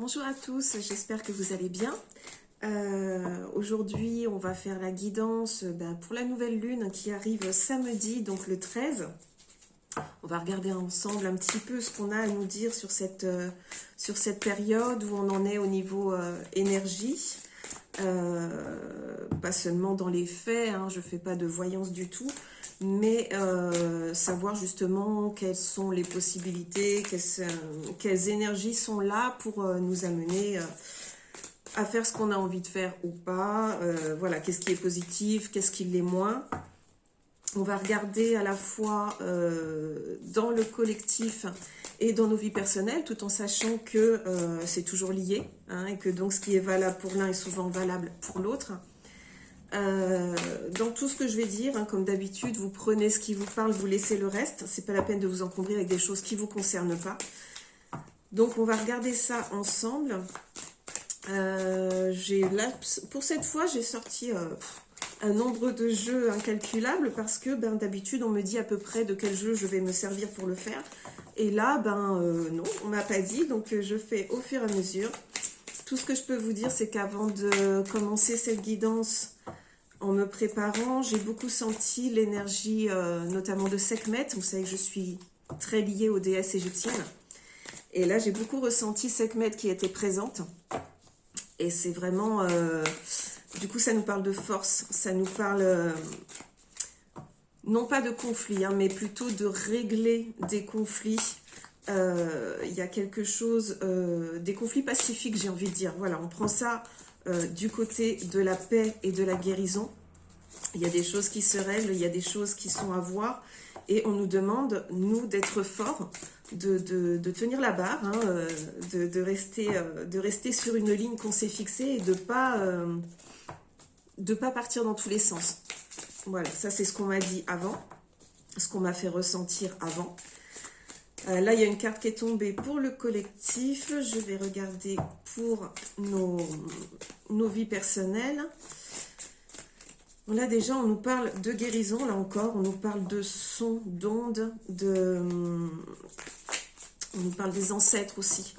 Bonjour à tous, j'espère que vous allez bien. Aujourd'hui, on va faire la guidance pour la nouvelle lune qui arrive samedi, donc le 13. On va regarder ensemble un petit peu ce qu'on a à nous dire sur cette période, où on en est au niveau énergie. Pas seulement dans les faits, hein, je ne fais pas de voyance du tout, mais savoir justement quelles sont les possibilités, quelles énergies sont là pour nous amener à faire ce qu'on a envie de faire ou pas. Voilà, qu'est-ce qui est positif, qu'est-ce qui l'est moins. On va regarder à la fois dans le collectif et dans nos vies personnelles, tout en sachant que c'est toujours lié, hein, et que donc ce qui est valable pour l'un est souvent valable pour l'autre. Dans tout ce que je vais dire, hein, comme d'habitude, vous prenez ce qui vous parle, vous laissez le reste. C'est pas la peine de vous encombrer avec des choses qui ne vous concernent pas. Donc on va regarder ça ensemble. Pour cette fois, j'ai sorti un nombre de jeux incalculable parce que d'habitude, on me dit à peu près de quel jeu je vais me servir pour le faire. Et là, non, on m'a pas dit, donc je fais au fur et à mesure. Tout ce que je peux vous dire, c'est qu'avant de commencer cette guidance, en me préparant, j'ai beaucoup senti l'énergie, notamment de Sekhmet. Vous savez que je suis très liée aux déesses égyptiennes. Et là, j'ai beaucoup ressenti Sekhmet qui était présente. Et c'est vraiment... du coup, ça nous parle de force. Ça nous parle... non pas de conflit, hein, mais plutôt de régler des conflits. Il y a quelque chose... des conflits pacifiques, j'ai envie de dire. Voilà, on prend ça du côté de la paix et de la guérison. Il y a des choses qui se règlent, il y a des choses qui sont à voir. Et on nous demande, nous, d'être forts, de tenir la barre, hein, de rester sur une ligne qu'on s'est fixée et de pas partir dans tous les sens. Voilà, ça c'est ce qu'on m'a dit avant, ce qu'on m'a fait ressentir avant. Là, il y a une carte qui est tombée pour le collectif. Je vais regarder pour nos vies personnelles. Là, déjà, on nous parle de guérison, là encore. On nous parle de son, d'onde, on nous parle des ancêtres aussi.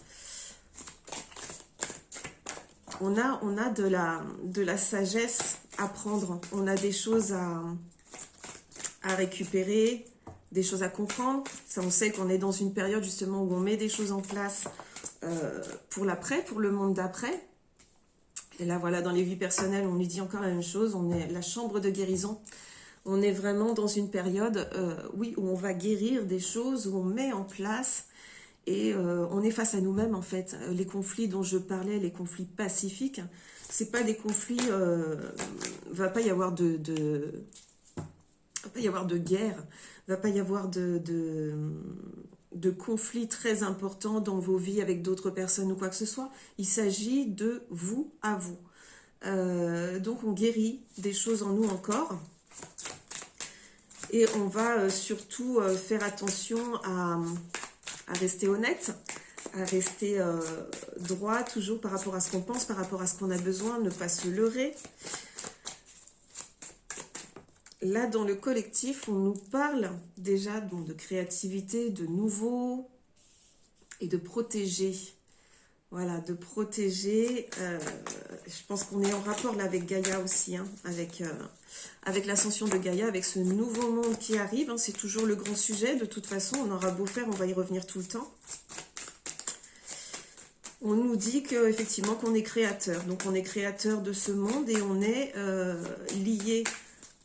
On a de la sagesse à prendre. On a des choses à récupérer, des choses à comprendre. Ça, on sait qu'on est dans une période justement où on met des choses en place pour l'après, pour le monde d'après. Et là, voilà, dans les vies personnelles, on nous dit encore la même chose. On est la chambre de guérison. On est vraiment dans une période, oui, où on va guérir des choses, où on met en place et on est face à nous-mêmes, en fait. Les conflits dont je parlais, les conflits pacifiques, c'est pas des conflits... va pas y avoir de guerre, va pas y avoir de conflits très importants dans vos vies avec d'autres personnes ou quoi que ce soit. Il s'agit de vous à vous. Donc on guérit des choses en nous encore. Et on va surtout faire attention à rester honnête, à rester droit toujours par rapport à ce qu'on pense, par rapport à ce qu'on a besoin, ne pas se leurrer. Là, dans le collectif, on nous parle déjà de créativité, de nouveau et de protéger. Voilà, de protéger. Je pense qu'on est en rapport là avec Gaïa aussi, hein, avec l'ascension de Gaïa, avec ce nouveau monde qui arrive. Hein, c'est toujours le grand sujet. De toute façon, on aura beau faire, on va y revenir tout le temps. On nous dit qu'effectivement qu'on est créateur. Donc, on est créateur de ce monde et on est lié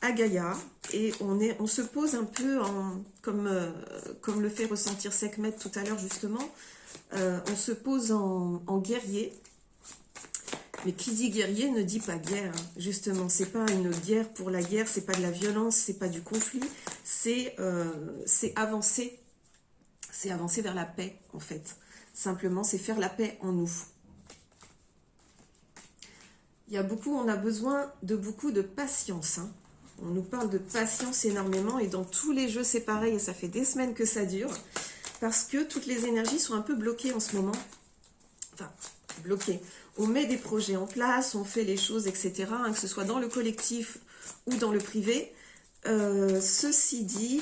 à Gaïa, et on se pose un peu comme le fait ressentir Sekhmet tout à l'heure justement, on se pose en guerrier, mais qui dit guerrier ne dit pas guerre, justement, c'est pas une guerre pour la guerre, c'est pas de la violence, c'est pas du conflit, c'est avancer vers la paix en fait, simplement c'est faire la paix en nous. On a besoin de beaucoup de patience, hein. On nous parle de patience énormément et dans tous les jeux c'est pareil et ça fait des semaines que ça dure parce que toutes les énergies sont un peu bloquées en ce moment. Enfin, bloquées. On met des projets en place, on fait les choses, etc. Hein, que ce soit dans le collectif ou dans le privé. Ceci dit,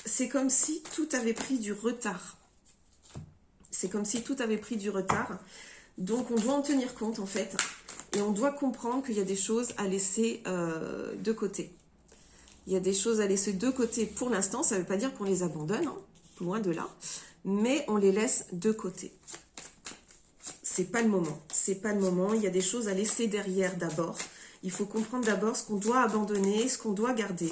c'est comme si tout avait pris du retard. C'est comme si tout avait pris du retard. Donc on doit en tenir compte en fait. Et on doit comprendre qu'il y a des choses à laisser de côté. Il y a des choses à laisser de côté pour l'instant. Ça ne veut pas dire qu'on les abandonne, hein, loin de là. Mais on les laisse de côté. C'est pas le moment. C'est pas le moment. Il y a des choses à laisser derrière d'abord. Il faut comprendre d'abord ce qu'on doit abandonner, ce qu'on doit garder.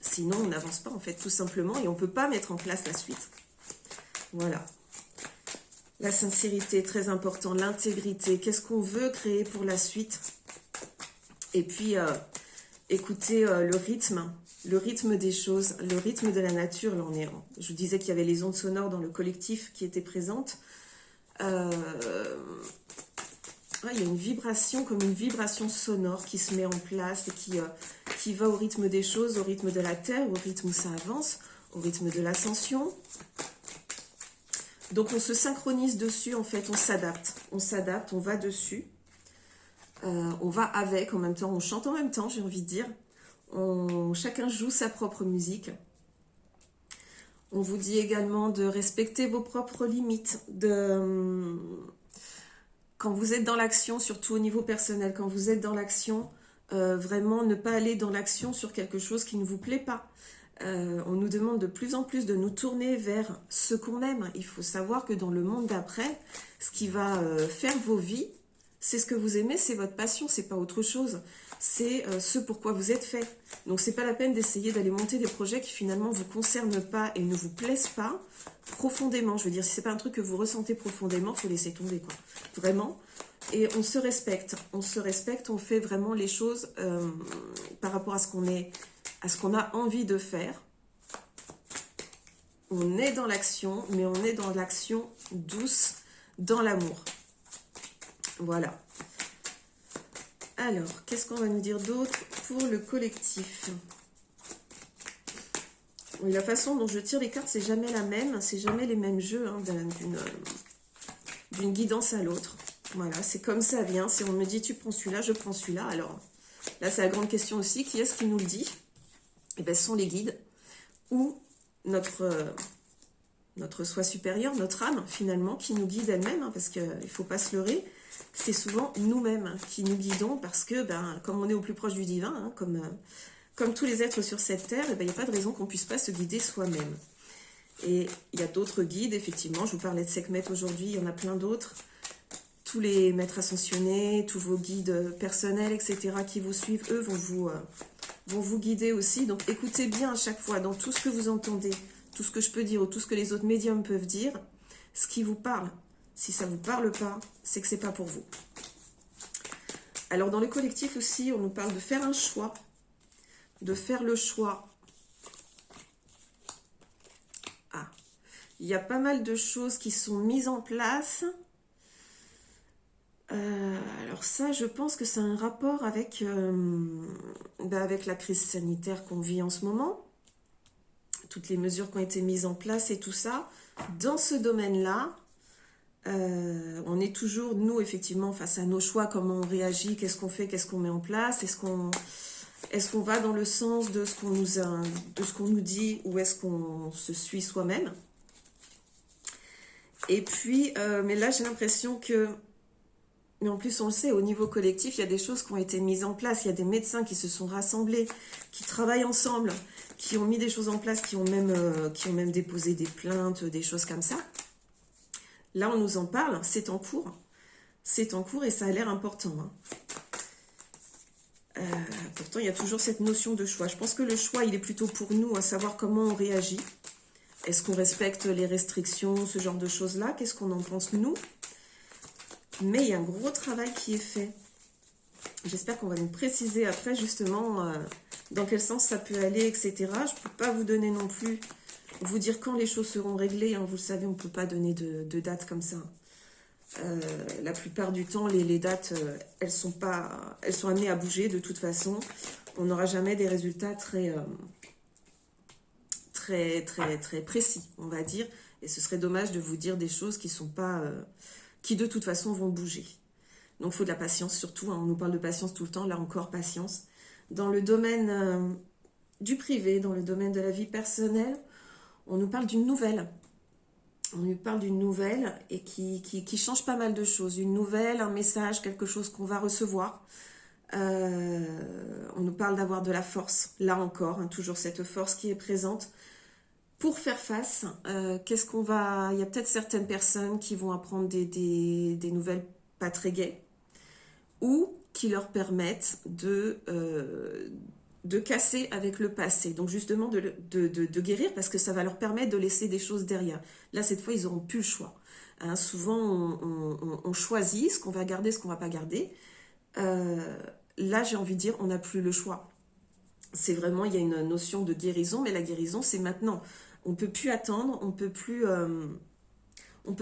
Sinon, on n'avance pas en fait, tout simplement. Et on ne peut pas mettre en place la suite. Voilà. La sincérité, très important. L'intégrité. Qu'est-ce qu'on veut créer pour la suite? Et puis, écoutez le rythme des choses, le rythme de la nature. Là, je vous disais qu'il y avait les ondes sonores dans le collectif qui étaient présentes. Il y a une vibration, comme une vibration sonore qui se met en place et qui va au rythme des choses, au rythme de la terre, au rythme où ça avance, au rythme de l'ascension. Donc on se synchronise dessus, en fait, on s'adapte, on va dessus. On va avec en même temps, on chante en même temps, j'ai envie de dire. Chacun joue sa propre musique. On vous dit également de respecter vos propres limites. Quand vous êtes dans l'action, surtout au niveau personnel, quand vous êtes dans l'action, vraiment ne pas aller dans l'action sur quelque chose qui ne vous plaît pas. On nous demande de plus en plus de nous tourner vers ce qu'on aime. Il faut savoir que dans le monde d'après, ce qui va faire vos vies, c'est ce que vous aimez, c'est votre passion, c'est pas autre chose. C'est ce pourquoi vous êtes fait. Donc c'est pas la peine d'essayer d'aller monter des projets qui finalement vous concernent pas et ne vous plaisent pas profondément. Je veux dire, si c'est pas un truc que vous ressentez profondément, faut laisser tomber, quoi. Vraiment. Et on se respecte, on fait vraiment les choses par rapport à ce qu'on a envie de faire. On est dans l'action, mais on est dans l'action douce, dans l'amour. Voilà. Alors, qu'est-ce qu'on va nous dire d'autre pour le collectif? Oui, la façon dont je tire les cartes, c'est jamais la même, c'est jamais les mêmes jeux, hein, d'une guidance à l'autre. Voilà, c'est comme ça vient. Si on me dit tu prends celui-là, je prends celui-là. Alors, là, c'est la grande question aussi. Qui est-ce qui nous le dit? Eh bien, ce sont les guides ou notre soi supérieur, notre âme, finalement, qui nous guide elle-même, hein, parce qu'il ne faut pas se leurrer. C'est souvent nous-mêmes qui nous guidons parce que, comme on est au plus proche du divin, hein, comme tous les êtres sur cette terre, il n'y a pas de raison qu'on ne puisse pas se guider soi-même. Et il y a d'autres guides, effectivement. Je vous parlais de Sekhmet aujourd'hui, il y en a plein d'autres. Tous les maîtres ascensionnés, tous vos guides personnels, etc., qui vous suivent, eux, vont vous guider aussi. Donc, écoutez bien à chaque fois, dans tout ce que vous entendez, tout ce que je peux dire ou tout ce que les autres médiums peuvent dire, ce qui vous parle. Si ça ne vous parle pas, c'est que ce n'est pas pour vous. Alors, dans le collectif aussi, on nous parle de faire un choix. De faire le choix. Ah, il y a pas mal de choses qui sont mises en place. Alors ça, je pense que c'est un rapport avec la crise sanitaire qu'on vit en ce moment. Toutes les mesures qui ont été mises en place et tout ça. Dans ce domaine-là, on est toujours, nous, effectivement, face à nos choix, comment on réagit, qu'est-ce qu'on fait, qu'est-ce qu'on met en place, est-ce qu'on va dans le sens de ce qu'on nous dit ou est-ce qu'on se suit soi-même? Et puis, mais là, j'ai l'impression que, mais en plus, on le sait, au niveau collectif, il y a des choses qui ont été mises en place, il y a des médecins qui se sont rassemblés, qui travaillent ensemble, qui ont mis des choses en place, qui ont même déposé des plaintes, des choses comme ça. Là, on nous en parle, c'est en cours. C'est en cours et ça a l'air important. Hein. Pourtant, il y a toujours cette notion de choix. Je pense que le choix, il est plutôt pour nous, à savoir comment on réagit. Est-ce qu'on respecte les restrictions, ce genre de choses-là? Qu'est-ce qu'on en pense, nous? Mais il y a un gros travail qui est fait. J'espère qu'on va nous préciser après, justement, dans quel sens ça peut aller, etc. Je ne peux pas vous donner non plus, vous dire quand les choses seront réglées. Hein. Vous le savez, on ne peut pas donner de date comme ça. La plupart du temps, les dates, elles sont amenées à bouger de toute façon. On n'aura jamais des résultats très précis, on va dire. Et ce serait dommage de vous dire des choses qui sont pas, qui de toute façon vont bouger. Donc, il faut de la patience surtout. Hein. On nous parle de patience tout le temps. Là encore, patience. Dans le domaine du privé, dans le domaine de la vie personnelle, on nous parle d'une nouvelle. On lui parle d'une nouvelle et qui change pas mal de choses. Une nouvelle, un message, quelque chose qu'on va recevoir. On nous parle d'avoir de la force, là encore, hein, toujours cette force qui est présente. Pour faire face, qu'est-ce qu'on va... Il y a peut-être certaines personnes qui vont apprendre des nouvelles pas très gaies ou qui leur permettent de casser avec le passé. Donc justement de guérir parce que ça va leur permettre de laisser des choses derrière. Là, cette fois, ils n'auront plus le choix. Hein, souvent, on choisit ce qu'on va garder, ce qu'on ne va pas garder. Là, j'ai envie de dire, on n'a plus le choix. C'est vraiment, il y a une notion de guérison, mais la guérison, c'est maintenant. On ne peut plus attendre, on peut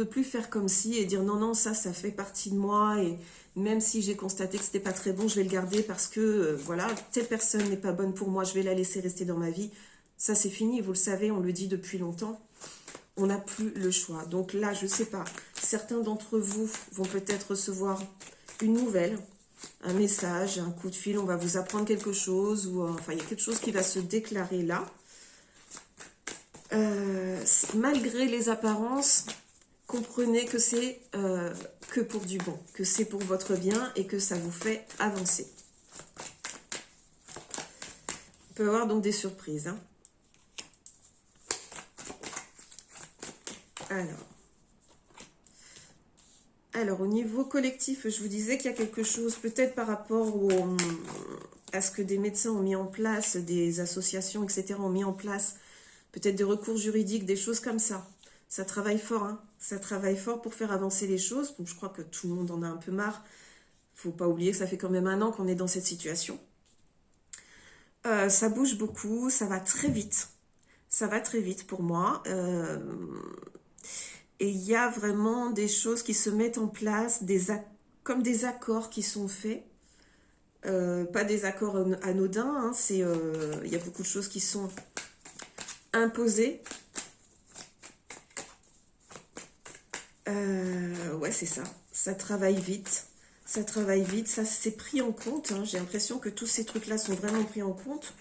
plus faire comme si et dire non, non, ça fait partie de moi et même si j'ai constaté que c'était pas très bon, je vais le garder parce que, voilà, telle personne n'est pas bonne pour moi, je vais la laisser rester dans ma vie. Ça, c'est fini, vous le savez, on le dit depuis longtemps. On n'a plus le choix. Donc là, je sais pas, certains d'entre vous vont peut-être recevoir une nouvelle, un message, un coup de fil, on va vous apprendre quelque chose, ou enfin, il y a quelque chose qui va se déclarer là. Malgré les apparences, comprenez que c'est que pour du bon, que c'est pour votre bien et que ça vous fait avancer. On peut avoir donc des surprises. Hein. Alors, au niveau collectif, je vous disais qu'il y a quelque chose, peut-être par rapport à ce que des médecins ont mis en place, des associations, etc. ont mis en place, peut-être des recours juridiques, des choses comme ça. Ça travaille fort, hein. Ça travaille fort pour faire avancer les choses. Donc je crois que tout le monde en a un peu marre. Faut pas oublier que ça fait quand même 1 an qu'on est dans cette situation. Ça bouge beaucoup, ça va très vite. Ça va très vite pour moi. Et il y a vraiment des choses qui se mettent en place, comme des accords qui sont faits. Pas des accords anodins, hein, il y a beaucoup de choses qui sont imposées. Ouais, c'est ça. Ça travaille vite. Ça travaille vite. Ça s'est pris en compte. Hein. J'ai l'impression que tous ces trucs-là sont vraiment pris en compte.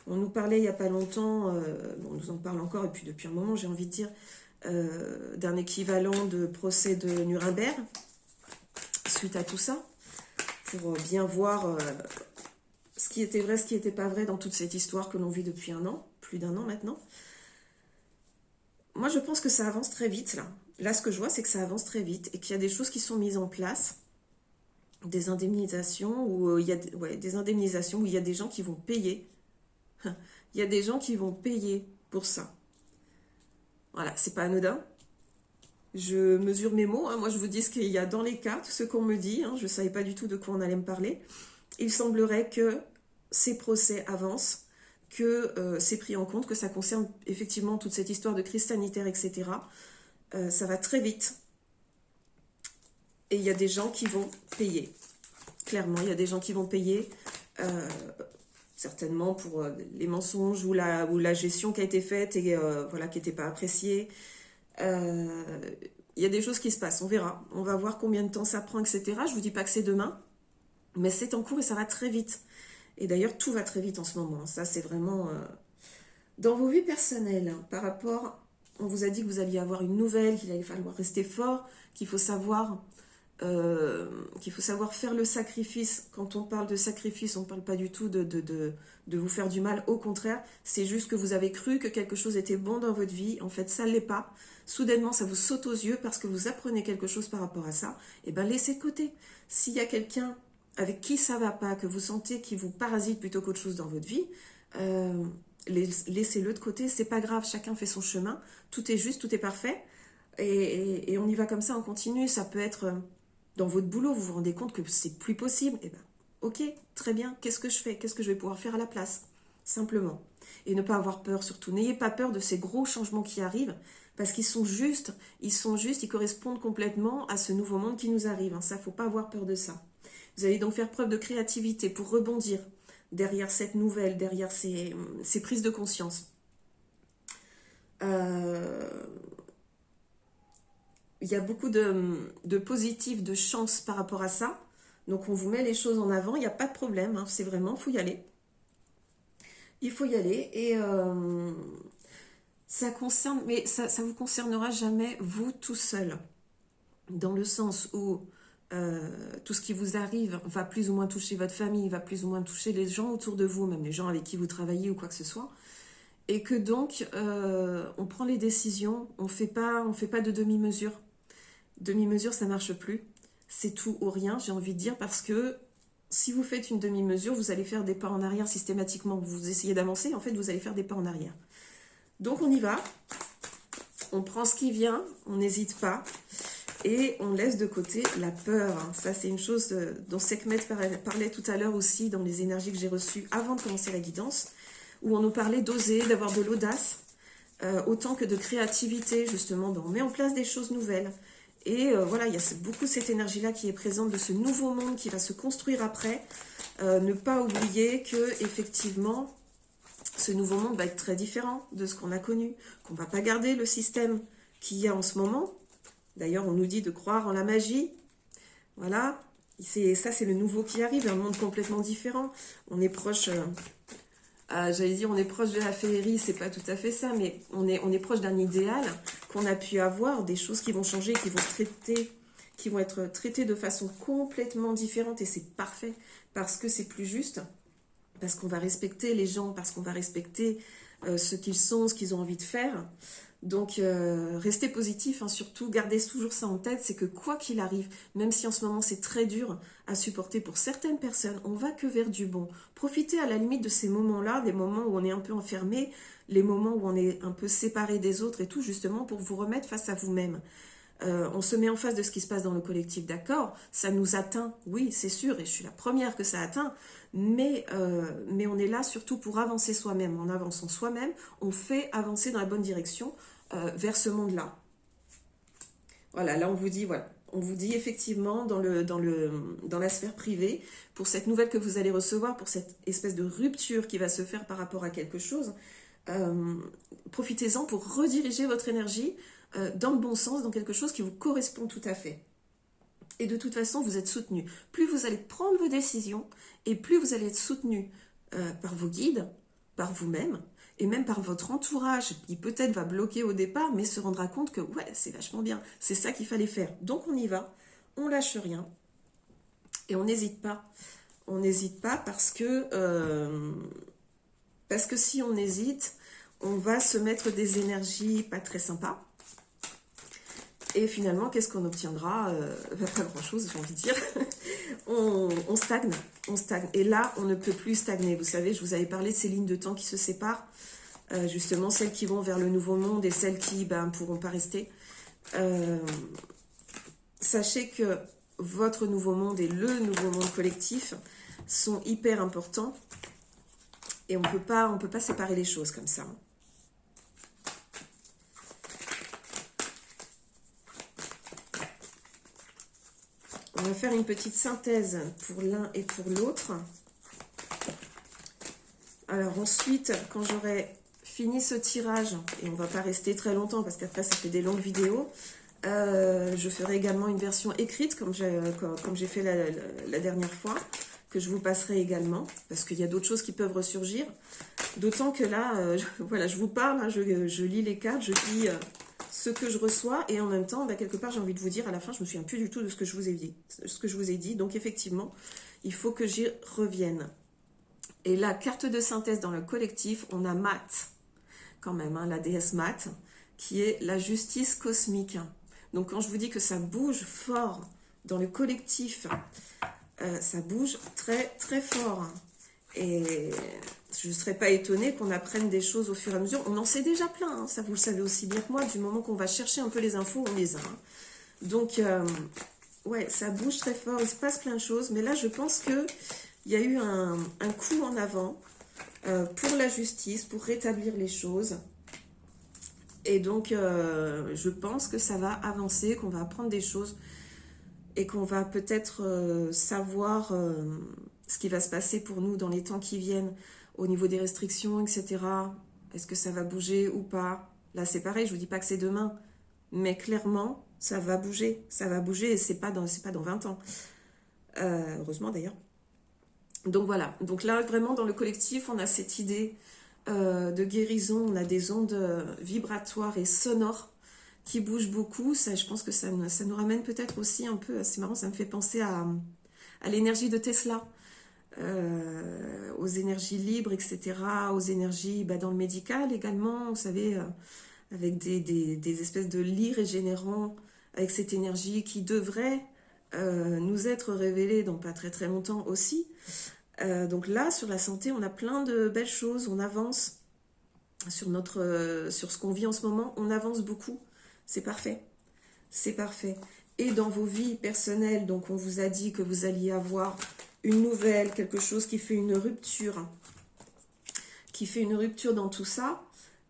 On nous parlait il n'y a pas longtemps, on nous en parle encore, et puis depuis un moment, j'ai envie de dire, d'un équivalent de procès de Nuremberg, suite à tout ça, pour bien voir ce qui était vrai, ce qui n'était pas vrai dans toute cette histoire que l'on vit depuis 1 an, plus d'1 an maintenant. Moi, je pense que ça avance très vite, là. Là, ce que je vois, c'est que ça avance très vite et qu'il y a des choses qui sont mises en place, des indemnisations où il y a des indemnisations où il y a des gens qui vont payer. Il y a des gens qui vont payer pour ça. Voilà, c'est pas anodin. Je mesure mes mots. Hein. Moi, je vous dis ce qu'il y a dans les cartes, ce qu'on me dit. Hein. Je ne savais pas du tout de quoi on allait me parler. Il semblerait que ces procès avancent, que c'est pris en compte, que ça concerne effectivement toute cette histoire de crise sanitaire, etc. Ça va très vite. Et il y a des gens qui vont payer. Clairement, il y a des gens qui vont payer, certainement pour les mensonges ou la gestion qui a été faite et voilà, qui n'était pas appréciée. Il y a des choses qui se passent, on verra. On va voir combien de temps ça prend, etc. Je ne vous dis pas que c'est demain, mais c'est en cours et ça va très vite. Et d'ailleurs, tout va très vite en ce moment. Ça, c'est vraiment... Dans vos vies personnelles, hein, par rapport... On vous a dit que vous alliez avoir une nouvelle, qu'il allait falloir rester fort, qu'il faut savoir faire le sacrifice. Quand on parle de sacrifice, on ne parle pas du tout de vous faire du mal. Au contraire, c'est juste que vous avez cru que quelque chose était bon dans votre vie. En fait, ça ne l'est pas. Soudainement, ça vous saute aux yeux parce que vous apprenez quelque chose par rapport à ça. Et bien, laissez de côté. S'il y a quelqu'un avec qui ça ne va pas, que vous sentez qui vous parasite plutôt qu'autre chose dans votre vie, laissez-le de côté. C'est pas grave, chacun fait son chemin. Tout est juste, tout est parfait. Et on y va comme ça, on continue. Ça peut être... dans votre boulot, vous vous rendez compte que c'est plus possible. Eh bien, ok, très bien. Qu'est-ce que je fais? Qu'est-ce que je vais pouvoir faire à la place? Simplement. Et ne pas avoir peur, surtout. N'ayez pas peur de ces gros changements qui arrivent, parce qu'ils sont justes, ils correspondent complètement à ce nouveau monde qui nous arrive. Ça, il ne faut pas avoir peur de ça. Vous allez donc faire preuve de créativité pour rebondir derrière cette nouvelle, derrière ces prises de conscience. Il y a beaucoup de positifs, de chance par rapport à ça. Donc, on vous met les choses en avant. Il n'y a pas de problème. Hein. C'est vraiment, il faut y aller. Il faut y aller. Et Ça concerne, mais ça vous concernera jamais vous tout seul. Dans le sens où tout ce qui vous arrive va plus ou moins toucher votre famille, va plus ou moins toucher les gens autour de vous, même les gens avec qui vous travaillez ou quoi que ce soit. Et que donc, on prend les décisions, on fait pas de demi-mesure. Demi-mesure, ça marche plus. C'est tout ou rien, j'ai envie de dire, parce que si vous faites une demi-mesure, vous allez faire des pas en arrière systématiquement. Vous essayez d'avancer, en fait, vous allez faire des pas en arrière. Donc, on y va. On prend ce qui vient, on n'hésite pas. Et on laisse de côté la peur. Ça, c'est une chose dont Sekhmet parlait tout à l'heure aussi dans les énergies que j'ai reçues avant de commencer la guidance, où on nous parlait d'oser, d'avoir de l'audace, autant que de créativité, justement. Ben, on met en place des choses nouvelles. Et voilà, il y a beaucoup cette énergie-là qui est présente de ce nouveau monde qui va se construire après. Ne pas oublier que effectivement, ce nouveau monde va être très différent de ce qu'on a connu, qu'on ne va pas garder le système qu'il y a en ce moment. D'ailleurs, on nous dit de croire en la magie. Voilà, ça c'est le nouveau qui arrive, un monde complètement différent. On est proche, j'allais dire on est proche de la féerie, c'est pas tout à fait ça, mais on est proche d'un idéal qu'on a pu avoir, des choses qui vont changer, qui vont être traitées de façon complètement différente, et c'est parfait, parce que c'est plus juste, parce qu'on va respecter les gens, parce qu'on va respecter ce qu'ils sont, ce qu'ils ont envie de faire. Donc, restez positif, hein, surtout, gardez toujours ça en tête, c'est que quoi qu'il arrive, même si en ce moment c'est très dur à supporter pour certaines personnes, on va que vers du bon. Profitez à la limite de ces moments-là, des moments où on est un peu enfermé, les moments où on est un peu séparé des autres et tout, justement pour vous remettre face à vous-même. On se met en face de ce qui se passe dans le collectif, d'accord, ça nous atteint, oui, c'est sûr, et je suis la première que ça atteint, mais on est là surtout pour avancer soi-même. En avançant soi-même, on fait avancer dans la bonne direction, vers ce monde-là. Voilà, là on vous dit, voilà, on vous dit effectivement dans la sphère privée, pour cette nouvelle que vous allez recevoir, pour cette espèce de rupture qui va se faire par rapport à quelque chose, profitez-en pour rediriger votre énergie dans le bon sens, dans quelque chose qui vous correspond tout à fait. Et de toute façon, vous êtes soutenu. Plus vous allez prendre vos décisions, et plus vous allez être soutenu par vos guides, par vous-même, et même par votre entourage, qui peut-être va bloquer au départ, mais se rendra compte que ouais, c'est vachement bien, c'est ça qu'il fallait faire. Donc on y va, on lâche rien, et on n'hésite pas. On n'hésite pas parce que si on hésite, on va se mettre des énergies pas très sympas. Et finalement, qu'est-ce qu'on obtiendra? Pas grand-chose, j'ai envie de dire. on stagne, on stagne. Et là, on ne peut plus stagner. Vous savez, je vous avais parlé de ces lignes de temps qui se séparent. Justement, celles qui vont vers le nouveau monde et celles qui ne pourront pas rester. Sachez que votre nouveau monde et le nouveau monde collectif sont hyper importants. Et on peut pas séparer les choses comme ça. On va faire une petite synthèse pour l'un et pour l'autre. Alors ensuite, quand j'aurai fini ce tirage, et on ne va pas rester très longtemps parce qu'après ça fait des longues vidéos, je ferai également une version écrite comme j'ai fait la dernière fois, que je vous passerai également, parce qu'il y a d'autres choses qui peuvent ressurgir. D'autant que là, voilà, je vous parle, hein, je lis les cartes, je lis ce que je reçois, et en même temps, quelque part, j'ai envie de vous dire, à la fin, je ne me souviens plus du tout de ce que je vous ai dit. Donc effectivement, il faut que j'y revienne. Et la carte de synthèse dans le collectif, on a Mat, quand même, hein, la déesse Mat, qui est la justice cosmique. Donc quand je vous dis que ça bouge fort dans le collectif, ça bouge très très fort. Et je ne serais pas étonnée qu'on apprenne des choses au fur et à mesure. On en sait déjà plein, hein, ça vous le savez aussi bien que moi. Du moment qu'on va chercher un peu les infos, on les a. Hein. Donc, ouais, ça bouge très fort, il se passe plein de choses. Mais là, je pense qu'il y a eu un coup en avant pour la justice, pour rétablir les choses. Et donc, je pense que ça va avancer, qu'on va apprendre des choses et qu'on va peut-être savoir ce qui va se passer pour nous dans les temps qui viennent au niveau des restrictions, etc. Est-ce que ça va bouger ou pas? Là, c'est pareil, je ne vous dis pas que c'est demain, mais clairement, ça va bouger et c'est pas dans 20 ans. Heureusement d'ailleurs. Donc voilà, donc là, vraiment, dans le collectif, on a cette idée de guérison. On a des ondes vibratoires et sonores qui bougent beaucoup. Ça, je pense que ça nous ramène peut-être aussi un peu, c'est marrant, ça me fait penser à l'énergie de Tesla, aux énergies libres, etc., aux énergies dans le médical également, vous savez, avec des espèces de lits régénérants, avec cette énergie qui devrait nous être révélée dans pas très très longtemps aussi. Donc là, sur la santé, on a plein de belles choses, on avance sur sur ce qu'on vit en ce moment, on avance beaucoup, c'est parfait, c'est parfait. Et dans vos vies personnelles, donc on vous a dit que vous alliez avoir une nouvelle, quelque chose qui fait une rupture dans tout ça.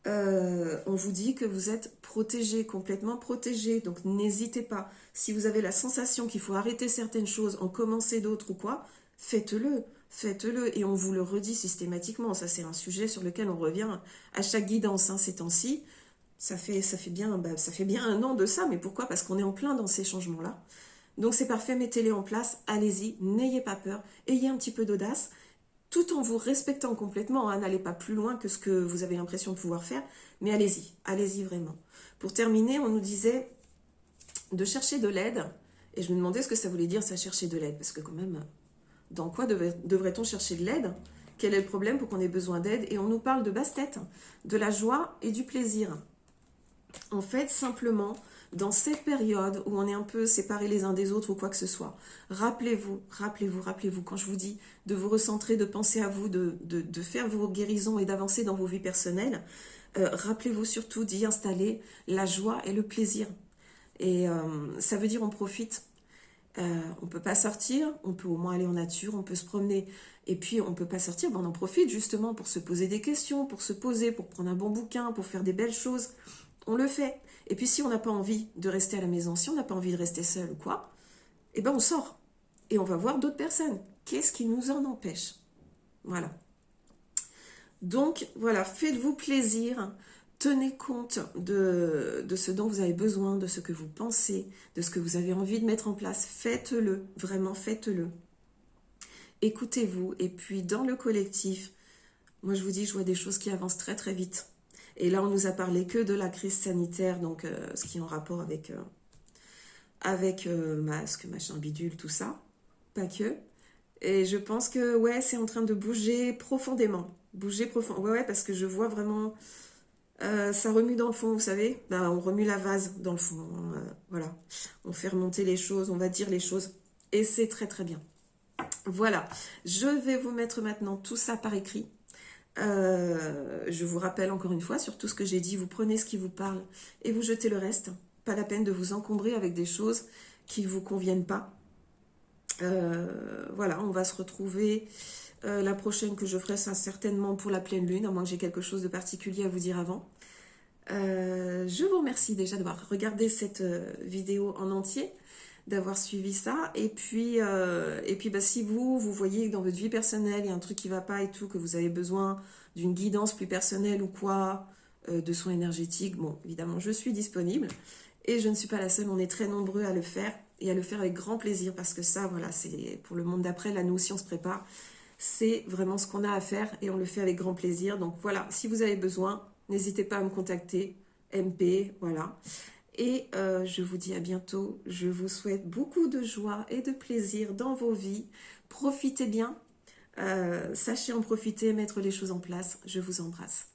On vous dit que vous êtes protégé, complètement protégé, donc n'hésitez pas. Si vous avez la sensation qu'il faut arrêter certaines choses, en commencer d'autres ou quoi, faites-le, faites-le, et on vous le redit systématiquement. Ça, c'est un sujet sur lequel on revient à chaque guidance, hein, ces temps-ci. Ça fait bien 1 an de ça, mais pourquoi? Parce qu'on est en plein dans ces changements-là. Donc c'est parfait, mettez-les en place, allez-y, n'ayez pas peur, ayez un petit peu d'audace, tout en vous respectant complètement, hein, n'allez pas plus loin que ce que vous avez l'impression de pouvoir faire, mais allez-y vraiment. Pour terminer, on nous disait de chercher de l'aide, et je me demandais ce que ça voulait dire, ça, chercher de l'aide, parce que quand même, dans quoi devrait-on chercher de l'aide? Quel est le problème pour qu'on ait besoin d'aide? Et on nous parle de basse-tête, de la joie et du plaisir. En fait, simplement, dans cette période où on est un peu séparés les uns des autres ou quoi que ce soit, rappelez-vous, quand je vous dis de vous recentrer, de penser à vous, de faire vos guérisons et d'avancer dans vos vies personnelles, rappelez-vous surtout d'y installer la joie et le plaisir. Et ça veut dire on profite. On peut pas sortir, on peut au moins aller en nature, on peut se promener. Et puis on peut pas sortir, on en profite justement pour se poser des questions, pour se poser, pour prendre un bon bouquin, pour faire des belles choses. On le fait. Et puis si on n'a pas envie de rester à la maison, si on n'a pas envie de rester seul ou quoi, eh ben on sort. Et on va voir d'autres personnes. Qu'est-ce qui nous en empêche? Voilà. Donc voilà, faites-vous plaisir. Tenez compte de ce dont vous avez besoin, de ce que vous pensez, de ce que vous avez envie de mettre en place. Faites-le, vraiment faites-le. Écoutez-vous. Et puis dans le collectif, moi je vous dis, je vois des choses qui avancent très très vite. Et là, on nous a parlé que de la crise sanitaire, donc ce qui est en rapport avec masque, machin, bidule, tout ça. Pas que. Et je pense que, ouais, c'est en train de bouger profondément. Bouger profondément. Ouais, parce que je vois vraiment... ça remue dans le fond, vous savez. Ben, on remue la vase dans le fond. Voilà. On fait remonter les choses, on va dire les choses. Et c'est très très bien. Voilà. Je vais vous mettre maintenant tout ça par écrit. Je vous rappelle encore une fois, sur tout ce que j'ai dit, vous prenez ce qui vous parle et vous jetez le reste. Pas la peine de vous encombrer avec des choses qui ne vous conviennent pas. Voilà, on va se retrouver. La prochaine que je ferai, ça certainement pour la pleine lune, à moins que j'ai quelque chose de particulier à vous dire avant. Je vous remercie déjà d'avoir regardé cette vidéo en entier, d'avoir suivi ça. Et puis si vous voyez que dans votre vie personnelle, il y a un truc qui ne va pas et tout, que vous avez besoin d'une guidance plus personnelle ou quoi, de soins énergétiques, bon, évidemment, je suis disponible. Et je ne suis pas la seule, on est très nombreux à le faire, et à le faire avec grand plaisir, parce que ça, voilà, c'est pour le monde d'après, là, nous aussi, on se prépare. C'est vraiment ce qu'on a à faire, et on le fait avec grand plaisir. Donc voilà, si vous avez besoin, n'hésitez pas à me contacter, MP, voilà. Et je vous dis à bientôt. Je vous souhaite beaucoup de joie et de plaisir dans vos vies. Profitez bien. Sachez en profiter, mettre les choses en place. Je vous embrasse.